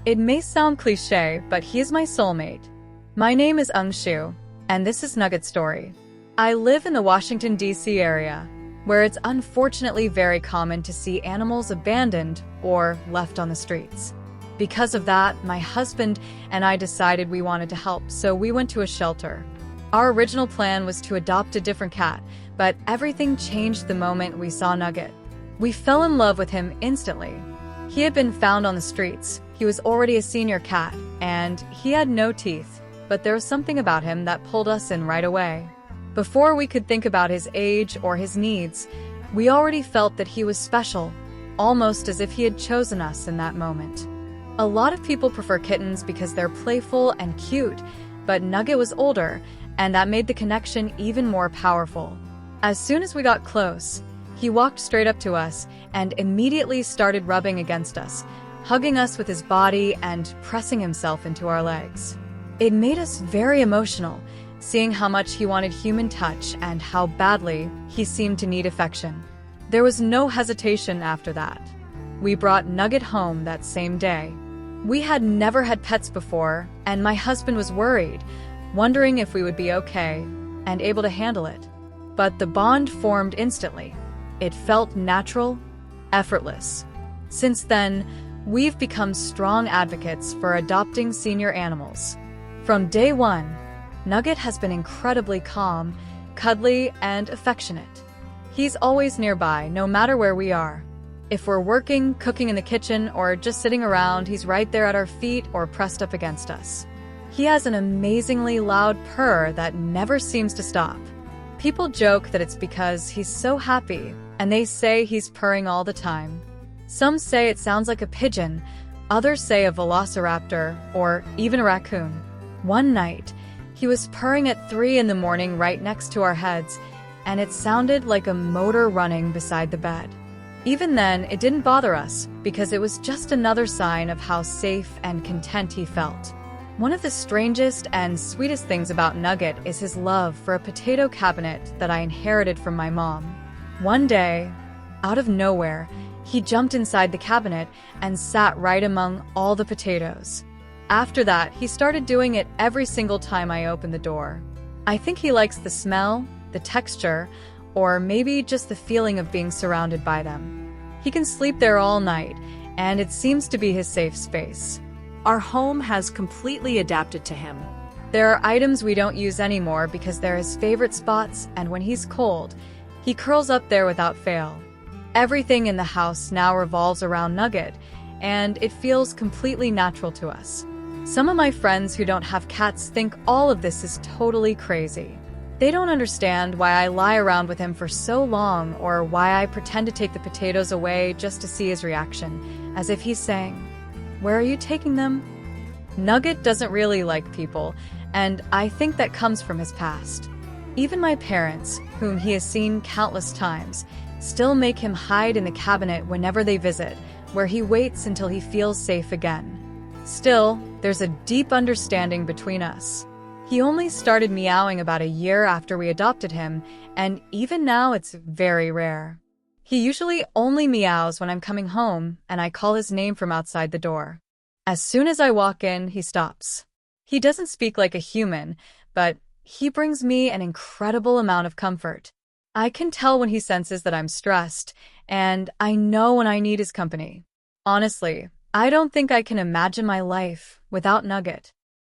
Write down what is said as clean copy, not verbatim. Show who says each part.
Speaker 1: It may sound cliché, but he is my soulmate. My name is Shu, and this is Nugget's story. I live in the Washington, D.C. area, where it's unfortunately very common to see animals abandoned or left on the streets. Because of that, my husband and I decided we wanted to help, so we went to a shelter. Our original plan was to adopt a different cat, but everything changed the moment we saw Nugget. We fell in love with him instantly. He had been found on the streets. He was already a senior cat, and he had no teeth, but there was something about him that pulled us in right away. Before we could think about his age or his needs, we already felt that he was special, almost as if he had chosen us in that moment. A lot of people prefer kittens because they're playful and cute, but Nugget was older, and that made the connection even more powerful. As soon as we got close, he walked straight up to us and immediately started rubbing against us, hugging us with his body and pressing himself into our legs. It made us very emotional, seeing how much he wanted human touch and how badly he seemed to need affection. There was no hesitation after that. We brought Nugget home that same day. We had never had pets before, and my husband was worried, wondering if we would be okay and able to handle it. But the bond formed instantly. It felt natural, effortless. Since then, we've become strong advocates for adopting senior animals. From day one, Nugget has been incredibly calm, cuddly, and affectionate. He's always nearby, no matter where we are. If we're working, cooking in the kitchen, or just sitting around, he's right there at our feet or pressed up against us. He has an amazingly loud purr that never seems to stop. People joke that it's because he's so happy, and they say he's purring all the time. Some say it sounds like a pigeon, others say a velociraptor, or even a raccoon. One night, he was purring at 3 in the morning right next to our heads, and it sounded like a motor running beside the bed. Even then, it didn't bother us, because it was just another sign of how safe and content he felt. One of the strangest and sweetest things about Nugget is his love for a potato cabinet that I inherited from my mom. One day, out of nowhere, he jumped inside the cabinet and sat right among all the potatoes. After that, he started doing it every single time I opened the door. I think he likes the smell, the texture, or maybe just the feeling of being surrounded by them. He can sleep there all night, and it seems to be his safe space.
Speaker 2: Our home has completely adapted to him.
Speaker 1: There are items we don't use anymore because they're his favorite spots, and when he's cold, he curls up there without fail. Everything in the house now revolves around Nugget, and it feels completely natural to us. Some of my friends who don't have cats think all of this is totally crazy. They don't understand why I lie around with him for so long or why I pretend to take the potatoes away just to see his reaction, as if he's saying, "Where are you taking them?" Nugget doesn't really like people, and I think that comes from his past. Even my parents, whom he has seen countless times, still make him hide in the cabinet whenever they visit, where he waits until he feels safe again. Still, there's a deep understanding between us. He only started meowing about a year after we adopted him, and even now it's very rare. He usually only meows when I'm coming home and I call his name from outside the door. As soon as I walk in, he stops. He doesn't speak like a human, but he brings me an incredible amount of comfort. I can tell when he senses that I'm stressed, and I know when I need his company. Honestly, I don't think I can imagine my life without Nugget.